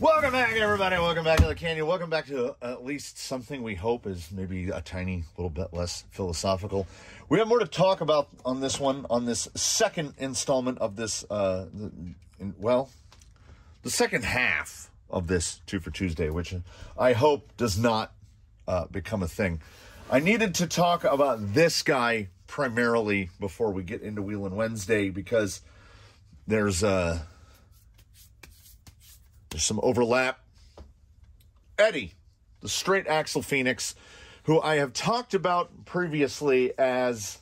Welcome back, everybody. Welcome back to the Canyon. Welcome back to at least something we hope is maybe a tiny little bit less philosophical. We have more to talk about on this one, on this second installment of this, the second half of this Two for Tuesday, which I hope does not become a thing. I needed to talk about this guy primarily before we get into Wheelin' Wednesday because there's some overlap. Eddie, the straight axle Phoenix, who I have talked about previously as,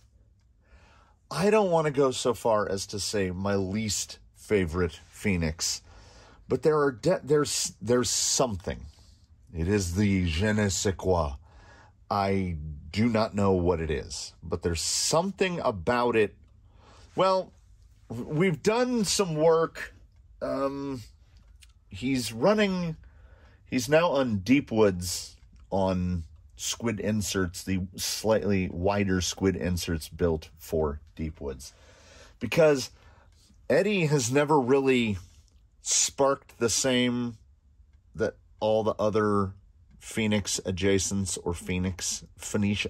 I don't want to go so far as to say my least favorite Phoenix, but there's something. It is the je ne sais quoi. I do not know what it is, but there's something about it. Well, we've done some work. He's now on Deepwoods on squid inserts, the slightly wider squid inserts built for Deepwoods. Because Eddie has never really sparked the same that all the other Phoenix adjacents or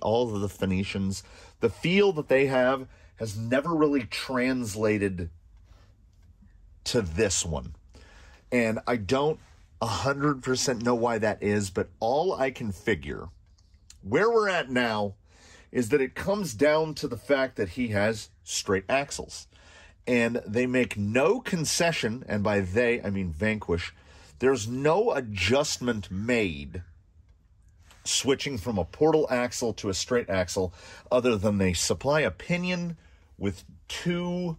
all of the Phoenicians, the feel that they have has never really translated to this one. And I don't 100% know why that is, but all I can figure where we're at now is that it comes down to the fact that he has straight axles. And they make no concession, and by they, I mean Vanquish. There's no adjustment made switching from a portal axle to a straight axle other than they supply a pinion with 2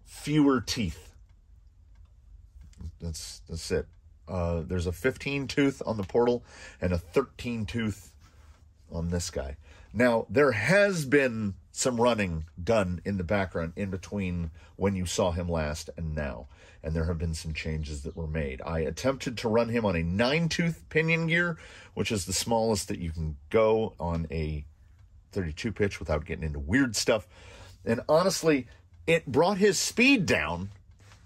fewer teeth. That's it. There's a 15 tooth on the portal and a 13 tooth on this guy. Now, there has been some running done in the background in between when you saw him last and now. And there have been some changes that were made. I attempted to run him on a 9-tooth pinion gear, which is the smallest that you can go on a 32 pitch without getting into weird stuff. And honestly, it brought his speed down,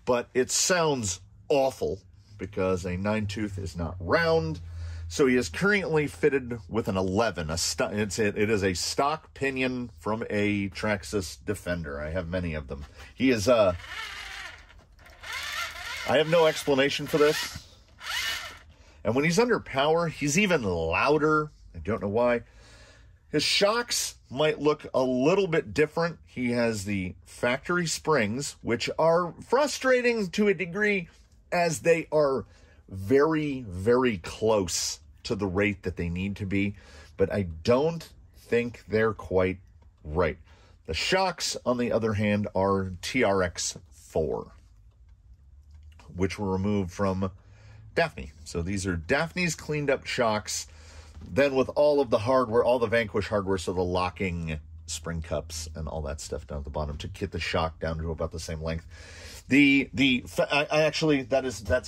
but it sounds awful because a 9-tooth is not round. So he is currently fitted with an 11. It is a stock pinion from a Traxxas Defender. I have many of them. He is I have no explanation for this. And when he's under power, he's even louder. I don't know why. His shocks might look a little bit different. He has the factory springs, which are frustrating to a degree as they are very, very close to the rate that they need to be. But I don't think they're quite right. The shocks, on the other hand, are TRX4, which were removed from Daphne. So these are Daphne's cleaned up shocks. Then with all of the hardware, all the Vanquish hardware, so the locking spring cups and all that stuff down at the bottom to get the shock down to about the same length. That's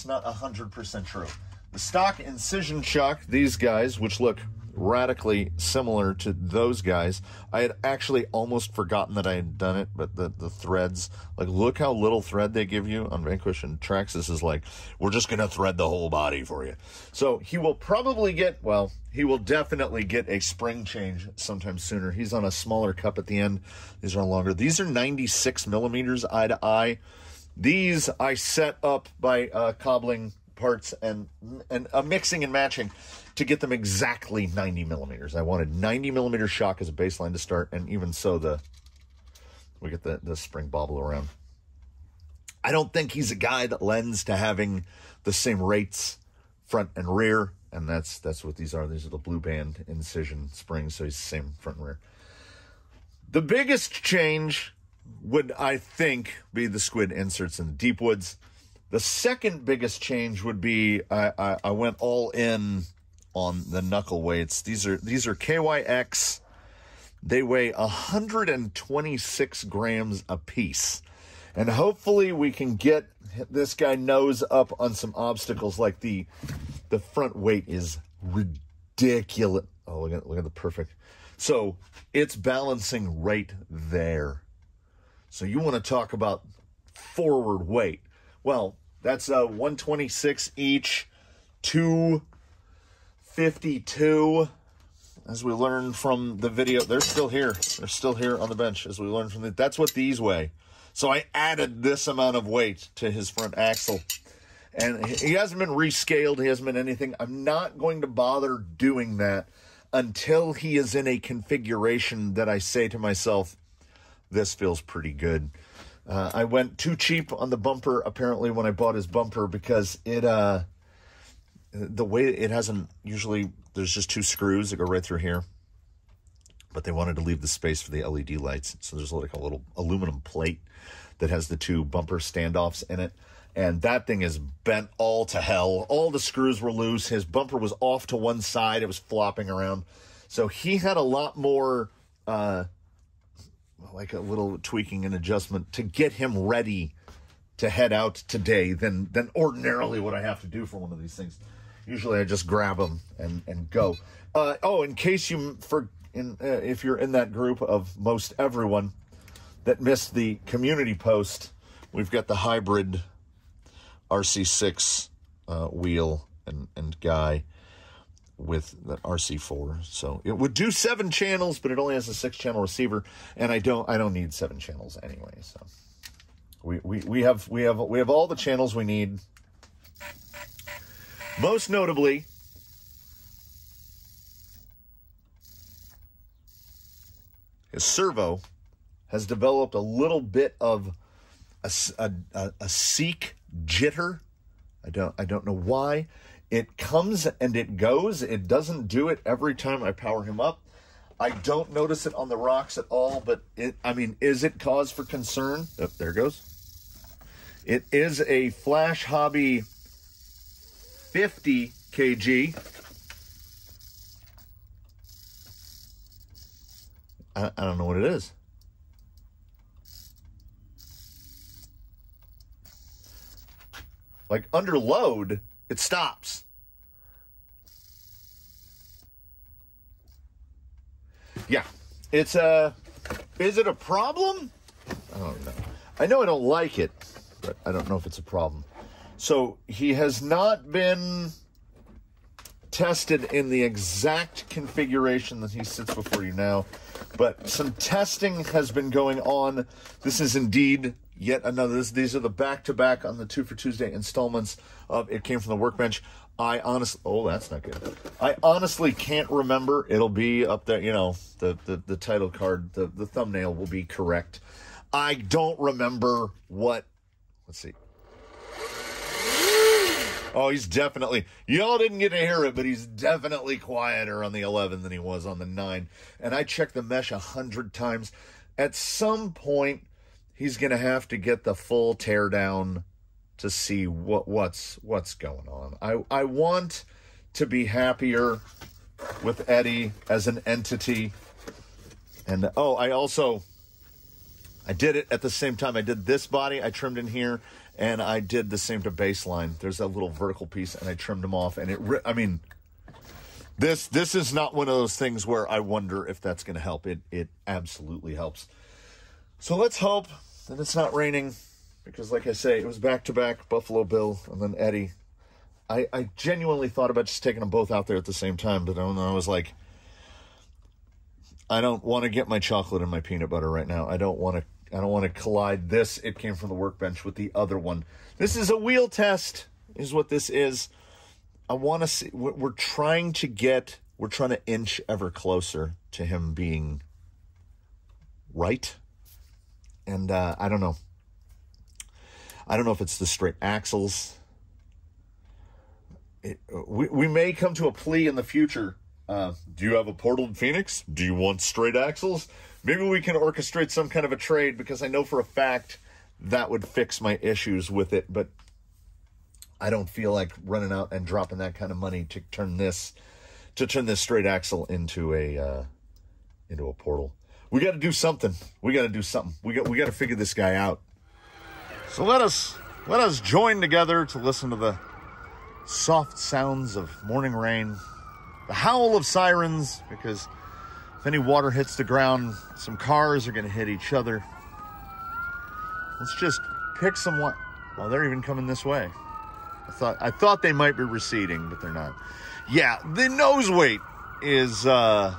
not 100% true. The stock Incision shock, these guys, which look radically similar to those guys, I had actually almost forgotten that I had done it, but the threads, like, look how little thread they give you on Vanquish, and Traxxas is like, we're just going to thread the whole body for you. So he will definitely get a spring change sometime sooner. He's on a smaller cup at the end. These are longer. These are 96 millimeters eye to eye. These I set up by cobbling parts and mixing and matching to get them exactly 90 millimeters. I wanted 90 millimeter shock as a baseline to start, and even so, we get the spring bobble around. I don't think he's a guy that lends to having the same rates front and rear, and that's what these are. These are the Blue Band Incision springs, so he's the same front and rear. The biggest change would, I think, be the squid inserts in the Deepwoods. The second biggest change would be I went all in on the knuckle weights. These are KYX. They weigh 126 grams a piece. And hopefully we can get this guy nose up on some obstacles. Like the front weight is ridiculous. Oh, look at the perfect. So it's balancing right there. So you want to talk about forward weight. Well, That's 126 each, 252. As we learned from the video, they're still here. They're still here on the bench. As we learned from that's what these weigh. So I added this amount of weight to his front axle. And he hasn't been rescaled. He hasn't been anything. I'm not going to bother doing that until he is in a configuration that I say to myself, this feels pretty good. I went too cheap on the bumper, apparently, when I bought his bumper, because it, the way it hasn't, usually there's just 2 screws that go right through here. But they wanted to leave the space for the LED lights. So there's like a little aluminum plate that has the 2 bumper standoffs in it. And that thing is bent all to hell. All the screws were loose. His bumper was off to one side. It was flopping around. So he had a lot more, like a little tweaking and adjustment to get him ready to head out today than ordinarily what I have to do for one of these things. Usually I just grab them and go. In case you, if you're in that group of most everyone that missed the community post, we've got the hybrid RC6 wheel and guy with the RC4. So it would do 7 channels, but it only has a 6-channel receiver, and I don't need 7 channels anyway. So we have all the channels we need. Most notably, his servo has developed a little bit of a seek jitter. I don't know why. It comes and it goes. It doesn't do it every time I power him up. I don't notice it on the rocks at all, but is it cause for concern? Oh, there it goes. It is a Flash Hobby 50 kg. I don't know what it is. Like under load, it stops. Yeah, it's is it a problem? I don't know. I know I don't like it, but I don't know if it's a problem. So he has not been tested in the exact configuration that he sits before you now, but some testing has been going on. This is indeed yet another. These are the back-to-back on the 2 for Tuesday installments of It Came From the Workbench. I honestly, that's not good. I honestly can't remember. It'll be up there, the title card, the thumbnail will be correct. I don't remember what, let's see. Oh, he's definitely, y'all didn't get to hear it, but he's definitely quieter on the 11 than he was on the 9. And I checked the mesh 100 times. At some point, he's going to have to get the full teardown to see what's going on. I want to be happier with Eddie as an entity. And, I did it at the same time. I did this body, I trimmed in here, and I did the same to baseline. There's that little vertical piece, and I trimmed them off. And this is not one of those things where I wonder if that's going to help. It absolutely helps. So let's hope that it's not raining, because like I say, it was back-to-back, Buffalo Bill, and then Eddie. I genuinely thought about just taking them both out there at the same time, but I was like, I don't want to get my chocolate and my peanut butter right now. I don't want to collide this It Came From the Workbench with the other one. This is a wheel test, is what this is. I want to see, we're trying to inch ever closer to him being right. And I don't know. I don't know if it's the straight axles. We may come to a plea in the future. Do you have a portaled Phoenix? Do you want straight axles? Maybe we can orchestrate some kind of a trade, because I know for a fact that would fix my issues with it, but I don't feel like running out and dropping that kind of money to turn this straight axle into a portal. We got to do something. We got to figure this guy out. So let us join together to listen to the soft sounds of morning rain, the howl of sirens, because if any water hits the ground, some cars are going to hit each other. Let's just pick some Oh, they're even coming this way. I thought they might be receding, but they're not. Yeah, the nose weight is come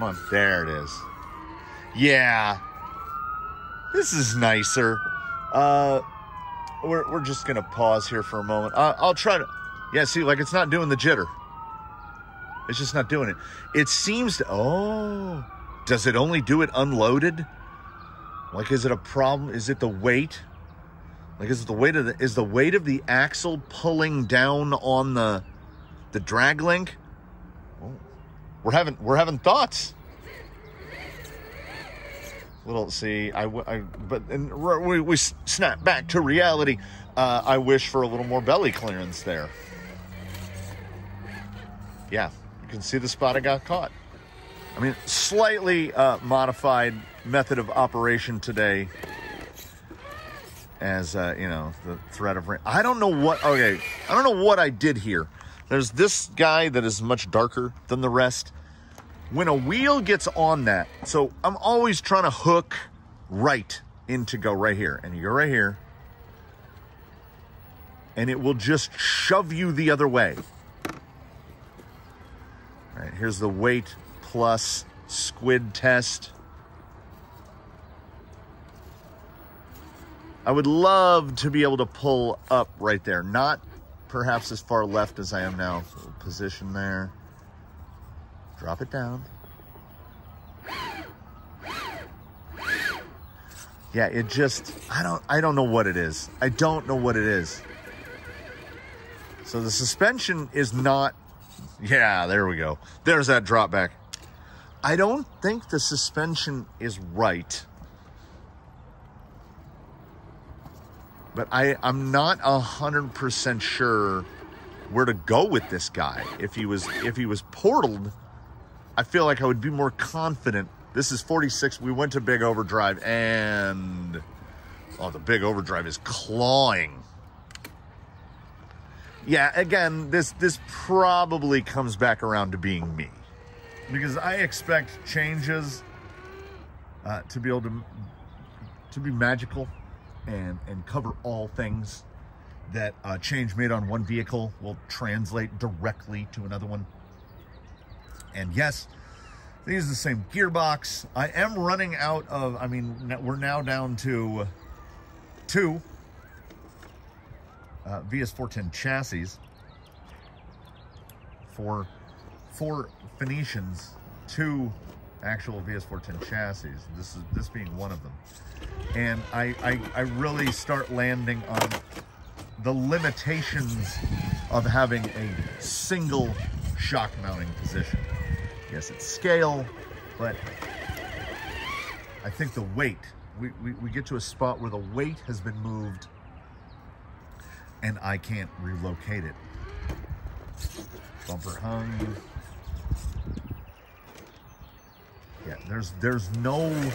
on, there it is. Yeah, this is nicer. We're just gonna pause here for a moment. I'll try to. Yeah, see, like it's not doing the jitter. It's just not doing it. It seems to. Oh, does it only do it unloaded? Like, is it a problem? Is it the weight? Like, is it the weight of the weight of the axle pulling down on the drag link? Oh, we're having thoughts. Little, see, we snap back to reality. I wish for a little more belly clearance there. Yeah, you can see the spot I got caught. I mean, slightly modified method of operation today, as you know, the threat of rain. I don't know what. Okay, I don't know what I did here. There's this guy that is much darker than the rest. When a wheel gets on that, so I'm always trying to hook right into go right here, and you go right here, and it will just shove you the other way. All right, here's the weight plus squid test. I would love to be able to pull up right there. Not perhaps as far left as I am now. So position there. Drop it down. Yeah, it just, I don't know what it is. I don't know what it is. So the suspension is not, yeah, there we go. There's that drop back. I don't think the suspension is right. But I'm not 100% sure where to go with this guy. If he was portaled, I feel like I would be more confident. This is 46. We went to big overdrive, and oh, the big overdrive is clawing. Yeah, again, this probably comes back around to being me, because I expect changes to be able to be magical and cover all things. That change made on one vehicle will translate directly to another one. And yes, they use the same gearbox. I am running out of, I mean, we're now down to 2 VS410 chassis for 4 Phoenicians, 2 actual VS410 chassis. This being one of them. And I really start landing on the limitations of having a single shock mounting position. Yes, it's scale, but I think the weight, we get to a spot where the weight has been moved and I can't relocate it. Bumper hung. Yeah, there's no.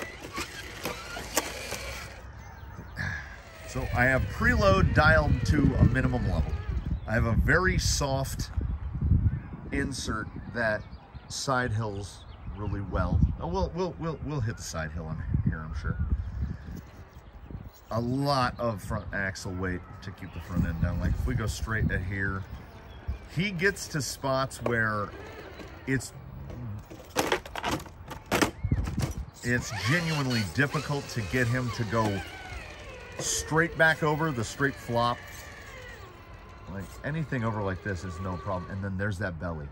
So I have preload dialed to a minimum level. I have a very soft insert that side hills really well. Oh, we'll hit the side hill on here, I'm sure. A lot of front axle weight to keep the front end down. Like if we go straight to here, he gets to spots where it's genuinely difficult to get him to go straight back over the straight flop. Like anything over like this is no problem. And then there's that belly.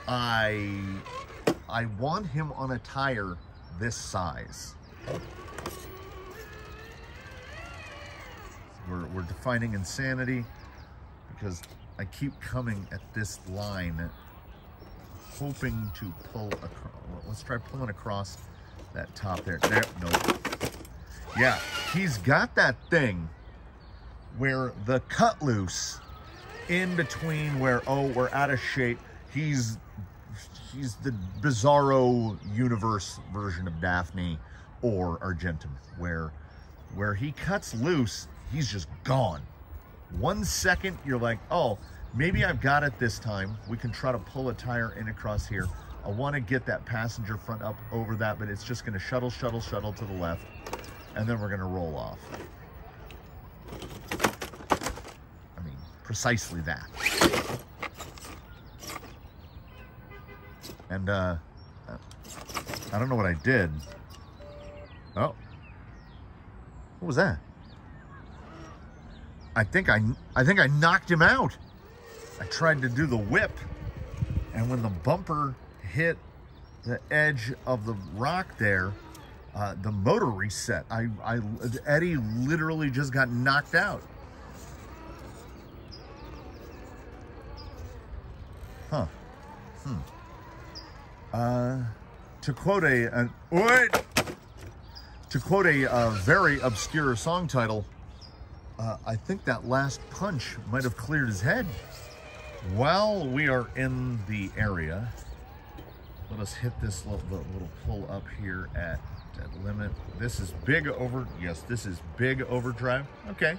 I want him on a tire this size. We're defining insanity because I keep coming at this line hoping to pull across. Let's try pulling across that top there. There, nope. Yeah, he's got that thing where the cut loose in between where, oh, we're out of shape. He's the Bizarro universe version of Daphne or Argentum, where he cuts loose, he's just gone. 1 second, you're like, oh, maybe I've got it this time. We can try to pull a tire in across here. I want to get that passenger front up over that, but it's just going to shuttle to the left, and then we're going to roll off. I mean, precisely that. And I don't know what I did. Oh, what was that? I think I knocked him out. I tried to do the whip, and when the bumper hit the edge of the rock there, the motor reset. Eddie literally just got knocked out. Huh. To quote a very obscure song title, I think that last punch might have cleared his head. While we are in the area, let us hit this little pull up here at limit. This is big this is big overdrive. Okay.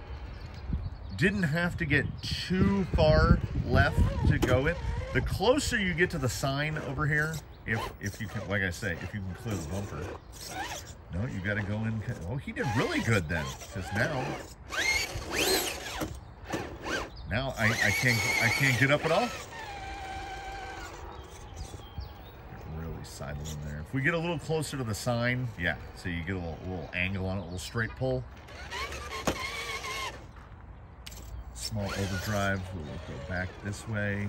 Didn't have to get too far left to go in. The closer you get to the sign over here, if you can, like I say, if you can clear the bumper. No, you got to go in. Oh, he did really good then, because now I can't get up at all. Really sidling there. If we get a little closer to the sign, yeah. So you get a little angle on it, a little straight pull. Small overdrive. We'll go back this way.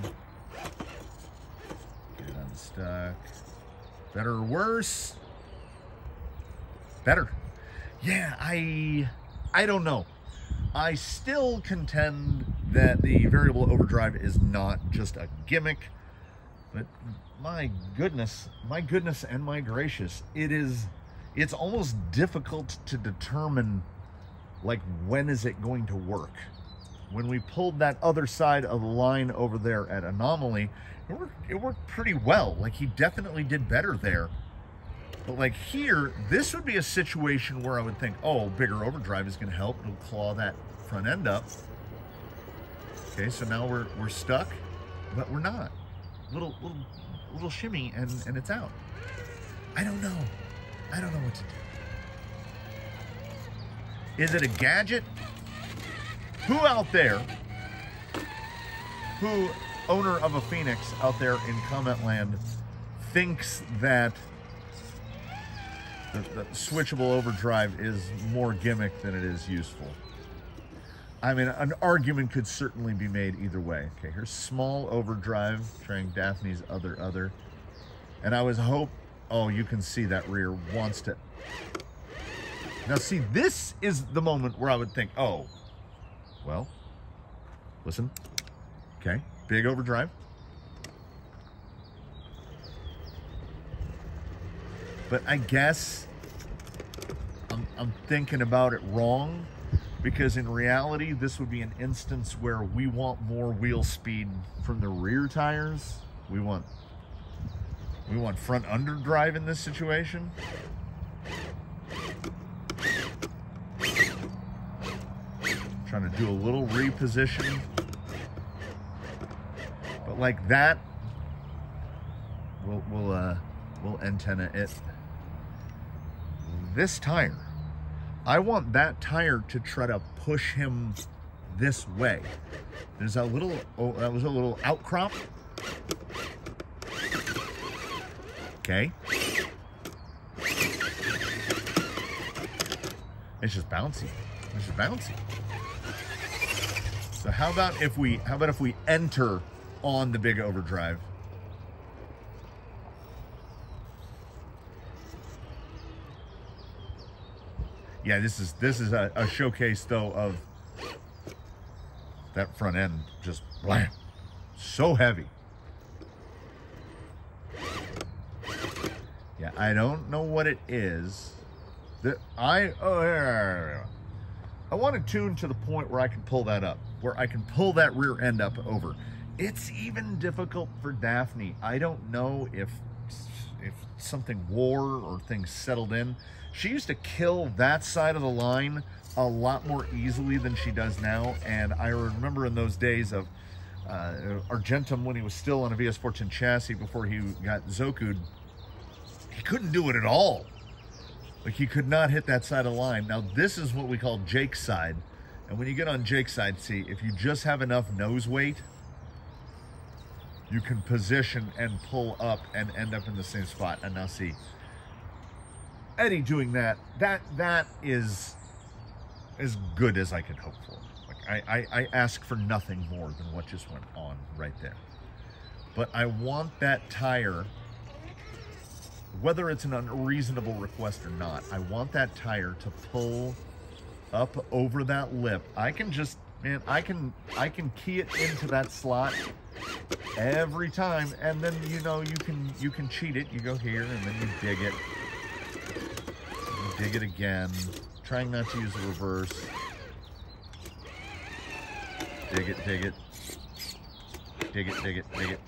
Get it unstuck. Better or worse? Better. Yeah, I don't know. I still contend that the variable overdrive is not just a gimmick, but my goodness and my gracious, it's almost difficult to determine, like, when is it going to work. When we pulled that other side of the line over there at Anomaly, it worked pretty well. Like, he definitely did better there. But like here, this would be a situation where I would think, oh, bigger overdrive is going to help. It'll claw that front end up. Okay, so now we're stuck, but we're not. Little shimmy and it's out. I don't know what to do. Is it a gadget? Who out there, owner of a Phoenix out there in comment land, thinks that the switchable overdrive is more gimmick than it is useful? I mean, an argument could certainly be made either way. Okay, here's small overdrive, trying Daphne's other. And I was oh, you can see that rear wants to. Now see, this is the moment where I would think, oh, well, listen, okay, big overdrive. But I guess I'm thinking about it wrong, because in reality, this would be an instance where we want more wheel speed from the rear tires. We want front underdrive in this situation. Trying to do a little reposition. But like that, we'll antenna it. This tire, I want that tire to try to push him this way. There's a little, that was a little outcrop. Okay. It's just bouncy. It's just bouncy. So how about if we enter on the big overdrive? Yeah, this is a showcase though of that front end, just blam, so heavy. Yeah, I don't know what it is. I want to tune to the point where I can pull that up, where I can pull that rear end up over. It's even difficult for Daphne. I don't know if something wore or things settled in. She used to kill that side of the line a lot more easily than she does now. And I remember in those days of Argentum, when he was still on a VS14 chassis before he got Zoku'd, he couldn't do it at all. Like, he could not hit that side of the line. Now, this is what we call Jake's side. And when you get on Jake's side, see, if you just have enough nose weight, you can position and pull up and end up in the same spot. And now see, Eddie doing that is as good as I could hope for. Like, I ask for nothing more than what just went on right there. But I want that tire, whether it's an unreasonable request or not, I want that tire to pull up over that lip. I can just, man, I can key it into that slot every time, and then, you know, you can cheat it. You go here and then you dig it. You dig it again, trying not to use the reverse. Dig it, dig it. Dig it, dig it, dig it.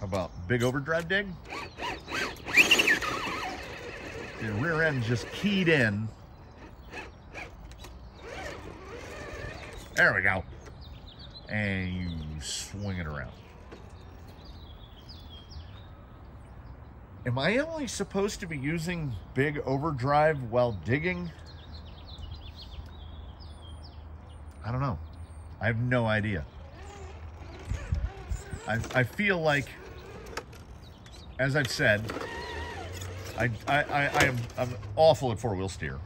How about big overdrive dig? The rear end just keyed in. There we go. And you swing it around. Am I only supposed to be using big overdrive while digging? I don't know. I have no idea. I feel like, as I've said, I'm awful at four-wheel steer.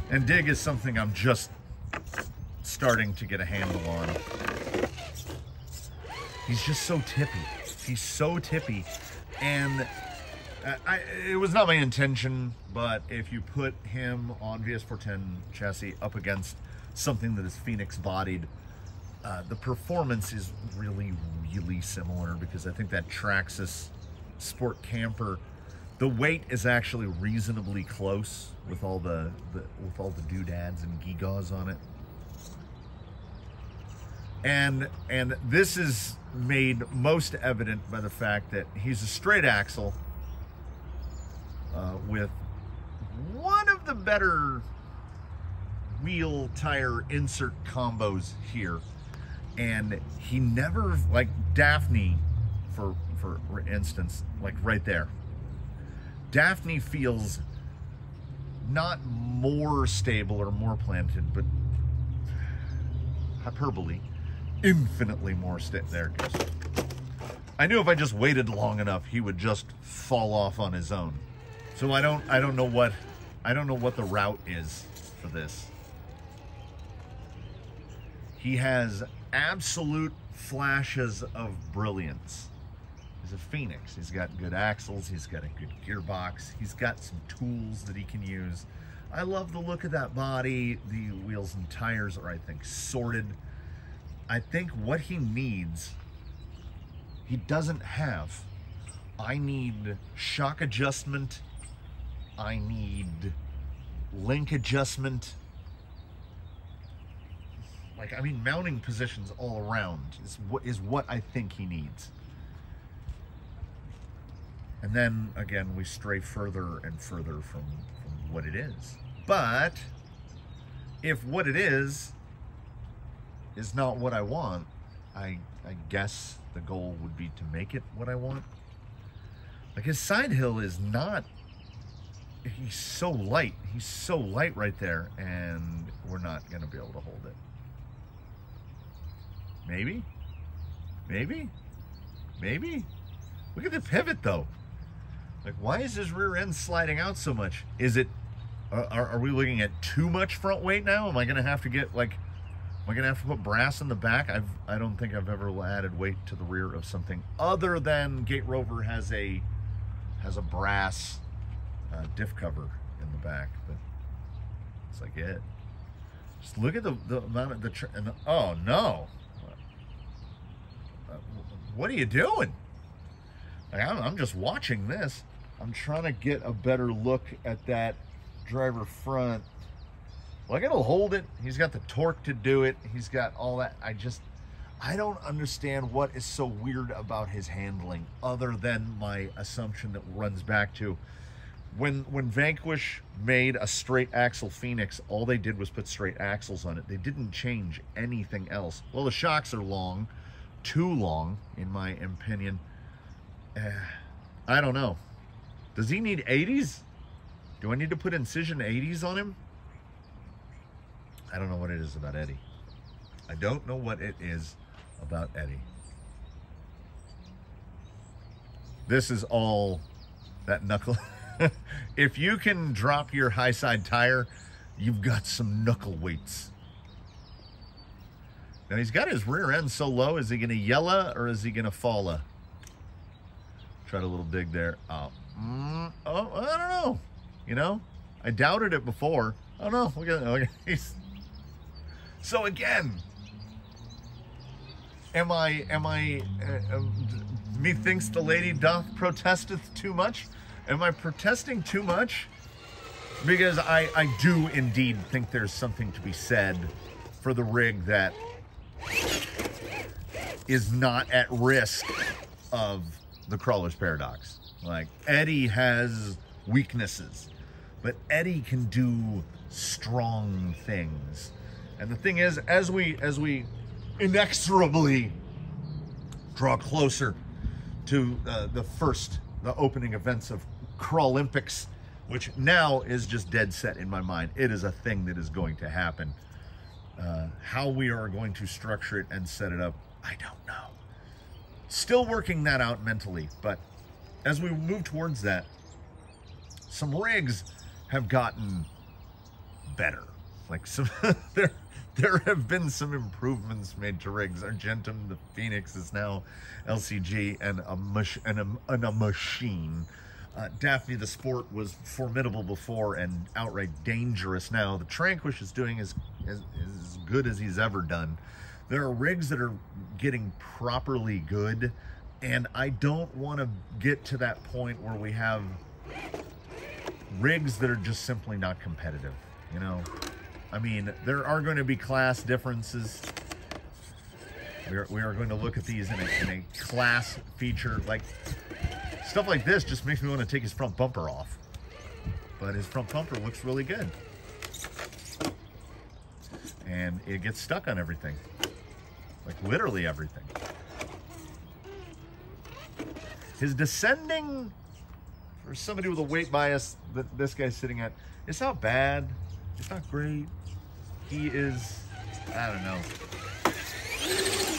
And dig is something I'm just starting to get a handle on. He's just so tippy. He's so tippy. And it was not my intention, but if you put him on VS410 chassis up against something that is Phoenix bodied, the performance is really, really similar, because I think that Traxxas Sport Camper, the weight is actually reasonably close with all the doodads and gewgaws on it. And this is made most evident by the fact that he's a straight axle with one of the better wheel tire insert combos here. And he never, like Daphne, for instance, like right there. Daphne feels not more stable or more planted, but hyperbole, infinitely more stable. There it goes. I knew if I just waited long enough, he would just fall off on his own. So I don't know what the route is for this. He has absolute flashes of brilliance. He's a Phoenix. He's got good axles. He's got a good gearbox. He's got some tools that he can use. I love the look of that body. The wheels and tires are, I think, sorted. I think what he needs, he doesn't have. I need shock adjustment. I need link adjustment. Like, I mean, mounting positions all around is what I think he needs. And then, again, we stray further and further from what it is. But if what it is not what I want, I guess the goal would be to make it what I want. Like, his side hill is not, he's so light. He's so light right there, and we're not going to be able to hold it. Maybe? Maybe? Maybe? Look at the pivot, though. Like, why is his rear end sliding out so much? Is it, are we looking at too much front weight now? Am I going to have to get, like, am I going to have to put brass in the back? I don't think I've ever added weight to the rear of something other than Gate Rover has a brass diff cover in the back, but it's like it. Just look at the amount of the oh no. What are you doing? Like, I'm just watching this. I'm trying to get a better look at that driver front. Like, it'll hold it. He's got the torque to do it. He's got all that. I don't understand what is so weird about his handling, other than my assumption that runs back to When Vanquish made a straight axle Phoenix, all they did was put straight axles on it. They didn't change anything else. Well, the shocks are long, too long, in my opinion. I don't know. Does he need 80s? Do I need to put Incision 80s on him? I don't know what it is about Eddie. I don't know what it is about Eddie. This is all that knuckle. If you can drop your high side tire, you've got some knuckle weights. Now he's got his rear end so low. Is he going to yella or is he going to falla? Tried a little dig there. Oh, I don't know. You know, I doubted it before. Oh no, look at so again, am I methinks the lady doth protesteth too much? Am I protesting too much? Because I do indeed think there's something to be said for the rig that is not at risk of the crawler's paradox. Like, Eddie has weaknesses, but Eddie can do strong things. And the thing is, as we inexorably draw closer to the opening events of Crawlympics, which now is just dead set in my mind. It is a thing that is going to happen. How we are going to structure it and set it up, I don't know. Still working that out mentally, but as we move towards that, some rigs have gotten better. Like some there have been some improvements made to rigs. Argentum, the Phoenix, is now LCG and a machine. Daphne the Sport was formidable before and outright dangerous now. The Tranquish is doing as good as he's ever done. There are rigs that are getting properly good, and I don't want to get to that point where we have rigs that are just simply not competitive, you know? I mean, there are going to be class differences. We are going to look at these in a class feature. Like, stuff like this just makes me want to take his front bumper off. But his front bumper looks really good. And it gets stuck on everything. Like, literally everything. His descending, for somebody with a weight bias that this guy's sitting at, it's not bad. It's not great. He is, I don't know.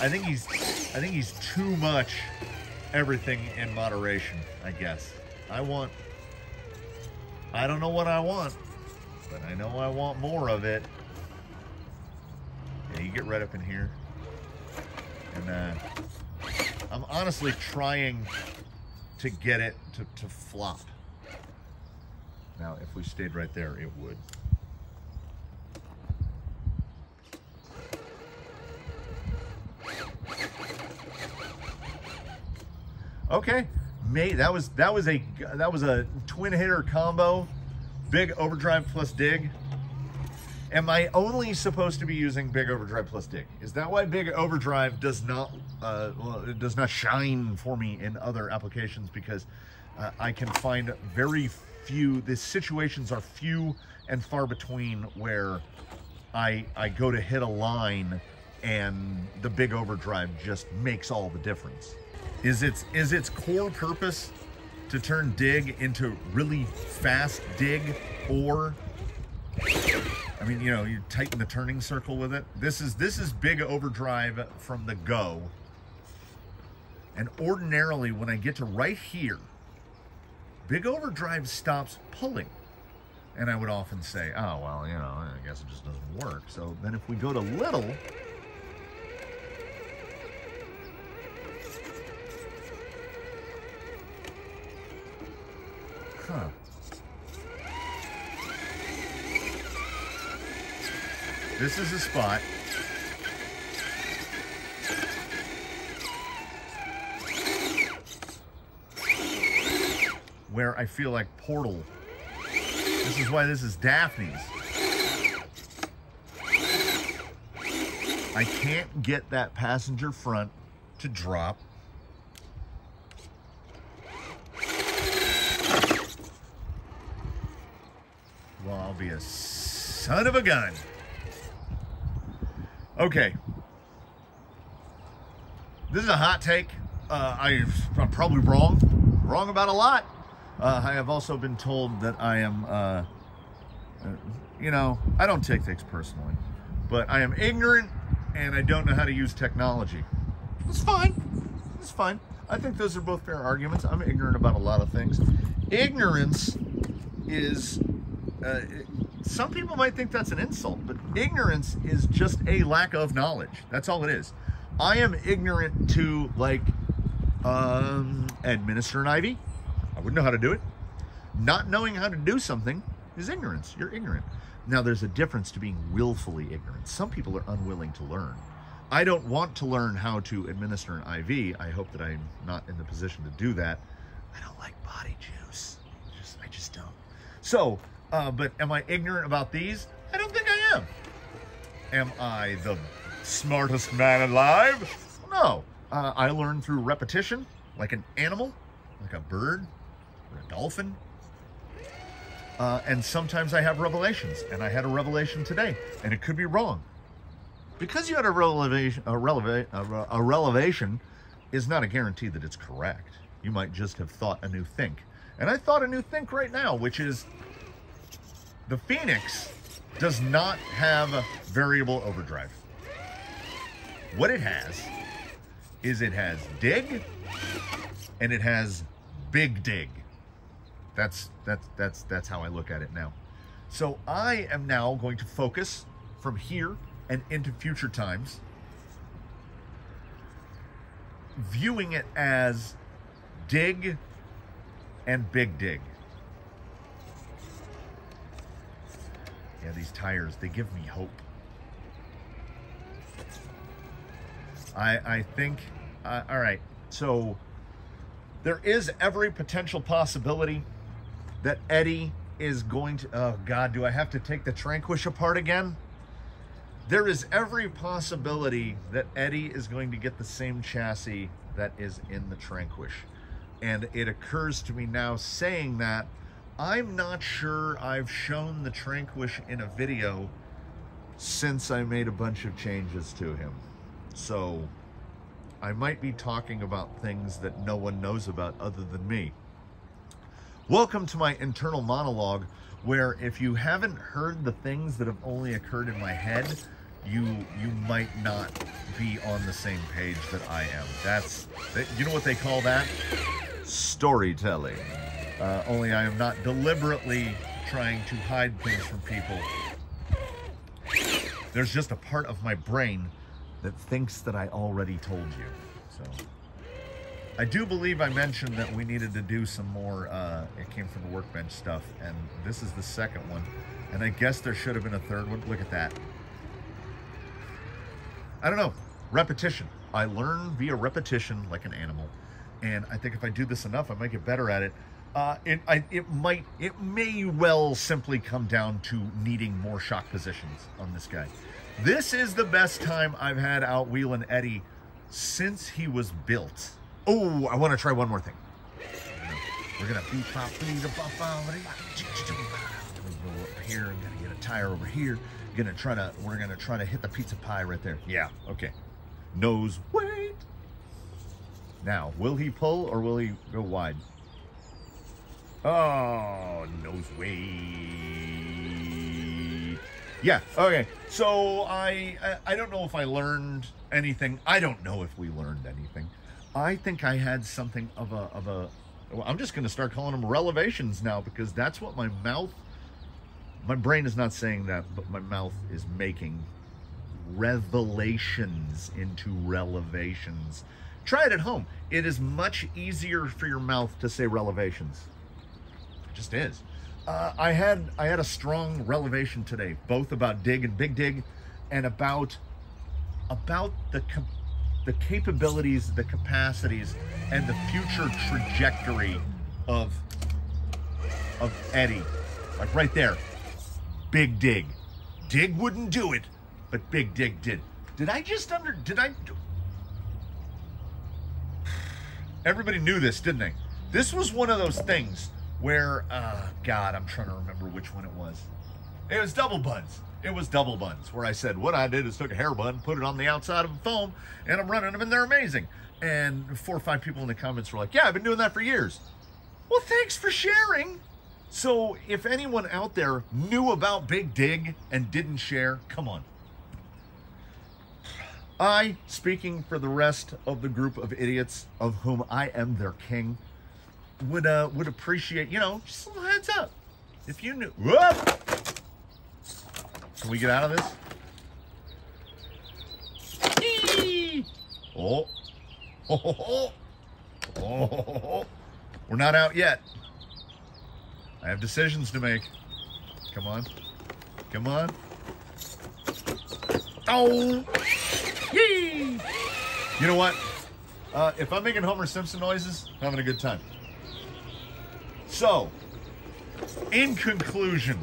I think he's too much everything in moderation, I guess. I don't know what I want, but I know I want more of it. Yeah, you get right up in here. And I'm honestly trying to get it to flop. Now, if we stayed right there, it would. Okay, that was a twin hitter combo, big overdrive plus dig. Am I only supposed to be using big overdrive plus dig? Is that why big overdrive does not shine for me in other applications? Because I can find very few. The situations are few and far between where I go to hit a line and the big overdrive just makes all the difference. Is its core purpose to turn dig into really fast dig, or, I mean, you know, you tighten the turning circle with it. This is big overdrive from the go. And ordinarily, when I get to right here, big overdrive stops pulling. And I would often say, oh, well, you know, I guess it just doesn't work. So then if we go to little, huh. This is a spot where I feel like Portal. This is why this is Daphne's. I can't get that passenger front to drop. be a son of a gun. Okay. This is a hot take. I'm probably wrong about a lot. I have also been told that I am, you know, I don't take things personally, but I am ignorant and I don't know how to use technology. It's fine. It's fine. I think those are both fair arguments. I'm ignorant about a lot of things. Ignorance is, some people might think that's an insult, but ignorance is just a lack of knowledge. That's all it is. I am ignorant to, like, administer an IV. I wouldn't know how to do it. Not knowing how to do something is ignorance. You're ignorant. Now, there's a difference to being willfully ignorant. Some people are unwilling to learn. I don't want to learn how to administer an IV. I hope that I'm not in the position to do that. I don't like body juice. I just don't. So, but am I ignorant about these? I don't think I am. Am I the smartest man alive? No. I learn through repetition, like an animal, like a bird or a dolphin. And sometimes I have revelations, and I had a revelation today, and it could be wrong. Because you had a revelation is not a guarantee that it's correct. You might just have thought a new think. And I thought a new think right now, which is the Phoenix does not have variable overdrive. What it has is it has dig and it has big dig. That's how I look at it now. So I am now going to focus from here and into future times, viewing it as dig and big dig. Yeah, these tires, they give me hope. I think, all right, so there is every potential possibility that Eddie is going to, oh God, do I have to take the Tranquish apart again? There is every possibility that Eddie is going to get the same chassis that is in the Tranquish. And it occurs to me now saying that, I'm not sure I've shown the Tranquish in a video since I made a bunch of changes to him. So I might be talking about things that no one knows about other than me. Welcome to my internal monologue, where if you haven't heard the things that have only occurred in my head, you might not be on the same page that I am. You know what they call that? Storytelling. Only I am not deliberately trying to hide things from people. There's just a part of my brain that thinks that I already told you. So I do believe I mentioned that we needed to do some more, it came from the workbench stuff, and this is the second one. And I guess there should have been a third one. Look at that. I don't know. Repetition. I learn via repetition like an animal. And I think if I do this enough, I might get better at it. It may well simply come down to needing more shock positions on this guy. This is the best time I've had out wheeling Eddie since he was built. Oh, I want to try one more thing. We're gonna beep pop beep a pop over here. I'm gonna get a tire over here. We're gonna try to hit the pizza pie right there. Yeah, okay. Nose wait. Now, will he pull or will he go wide? Oh, nose wait. Yeah, okay. So I don't know if I learned anything. I don't know if we learned anything. I think I had something of a well, I'm just going to start calling them revelations now, because that's what my brain is not saying that, but my mouth is making revelations into relevations. Try it at home. It is much easier for your mouth to say relevations. It just is. I had a strong relevation today, both about dig and big dig, and about the capabilities, the capacities, and the future trajectory of Eddie. Like right there, big dig. Dig wouldn't do it, but big dig did. Everybody knew this, didn't they? This was one of those things where, God, I'm trying to remember which one it was. It was double buns. It was double buns, where I said, what I did is took a hair bun, put it on the outside of a foam, and I'm running them, and they're amazing. And 4 or 5 people in the comments were like, yeah, I've been doing that for years. Well, thanks for sharing. So if anyone out there knew about Big Dig and didn't share, come on. I, speaking for the rest of the group of idiots of whom I am their king, would appreciate, you know, just a little heads up. If you knew... Whoop! Can we get out of this? Eee! Oh. Oh. Oh. We're not out yet. I have decisions to make. Come on. Come on. Oh! Yee! You know what? If I'm making Homer Simpson noises, I'm having a good time. So, in conclusion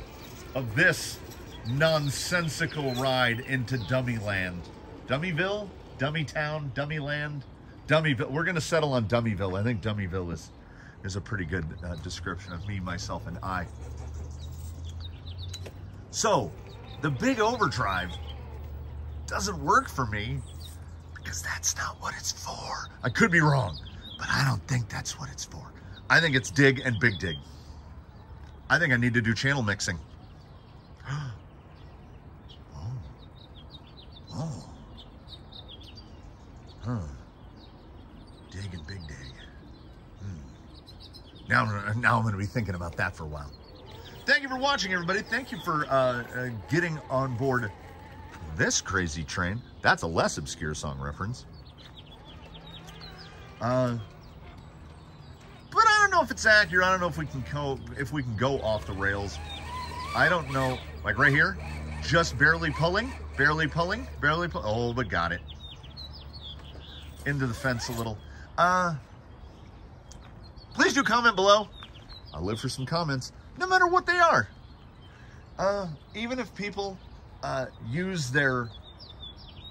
of this nonsensical ride into Dummyland. Dummyville? Dummytown? Dummyland? Dummyville. We're going to settle on Dummyville. I think Dummyville is a pretty good description of me, myself, and I. So, the big overdrive doesn't work for me because that's not what it's for. I could be wrong, but I don't think that's what it's for. I think it's dig and big dig. I think I need to do channel mixing. Oh. Huh. Dig and big dig. Now I'm going to be thinking about that for a while. Thank you for watching, everybody. Thank you for getting on board this crazy train. That's a less obscure song reference. But I don't know if it's accurate. I don't know if we can go off the rails. I don't know. Like right here, just barely pulling, barely pulling, barely pull. Oh, but got it. Into the fence a little. Please do comment below. I live for some comments, no matter what they are. Even if people use their,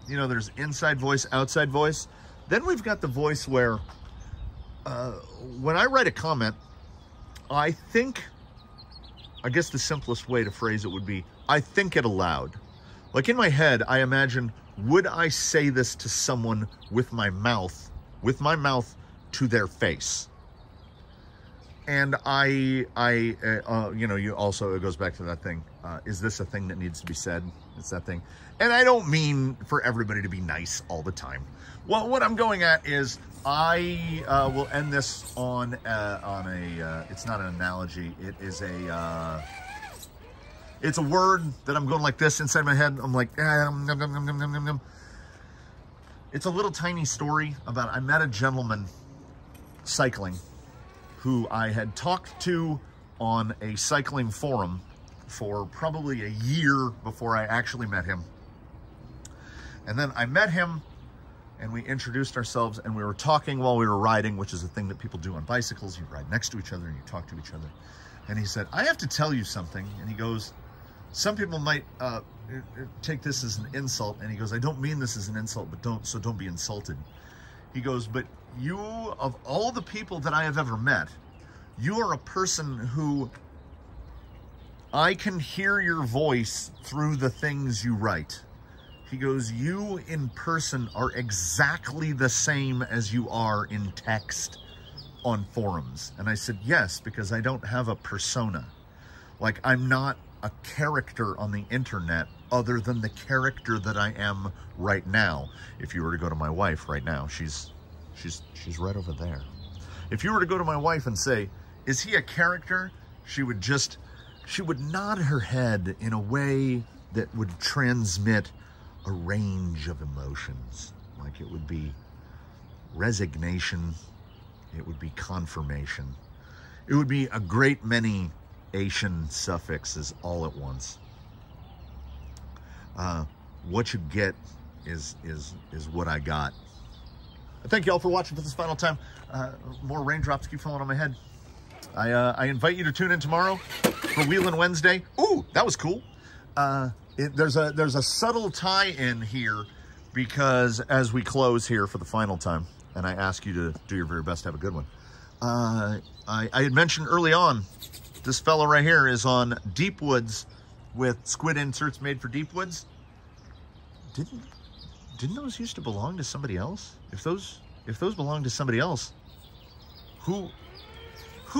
you know, there's inside voice, outside voice. Then we've got the voice where when I write a comment, I guess the simplest way to phrase it would be, I think it aloud. Like in my head, I imagine, would I say this to someone with my mouth to their face? And you know, you also, it goes back to that thing. Is this a thing that needs to be said? It's that thing. And I don't mean for everybody to be nice all the time. Well, what I'm going at is I will end this on a it's not an analogy. It is it's a word that I'm going like this inside my head. I'm like, it's a little tiny story about, I met a gentleman cycling who I had talked to on a cycling forum for probably a year before I actually met him. And then I met him and we introduced ourselves and we were talking while we were riding, which is a thing that people do on bicycles. You ride next to each other and you talk to each other. And he said, I have to tell you something. And he goes, some people might take this as an insult. And he goes, I don't mean this as an insult, but don't be insulted. He goes, but you, of all the people that I have ever met, you are a person who I can hear your voice through the things you write. He goes, you in person are exactly the same as you are in text on forums. And I said, yes, because I don't have a persona. Like, I'm not a character on the internet other than the character that I am right now. If you were to go to my wife right now, she's right over there. If you were to go to my wife and say, is he a character? She would nod her head in a way that would transmit a range of emotions. Like it would be resignation. It would be confirmation. It would be a great many Asian suffixes all at once. What you get is what I got. Thank you all for watching for this final time. More raindrops keep falling on my head. I invite you to tune in tomorrow for Wheelin' Wednesday. Ooh, that was cool. There's a subtle tie-in here because as we close here for the final time, and I ask you to do your very best to have a good one. I had mentioned early on, this fellow right here is on Deep Woods with squid inserts made for deep woods. Didn't those used to belong to somebody else? If those belong to somebody else, who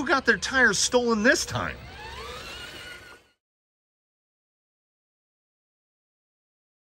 got their tires stolen this time?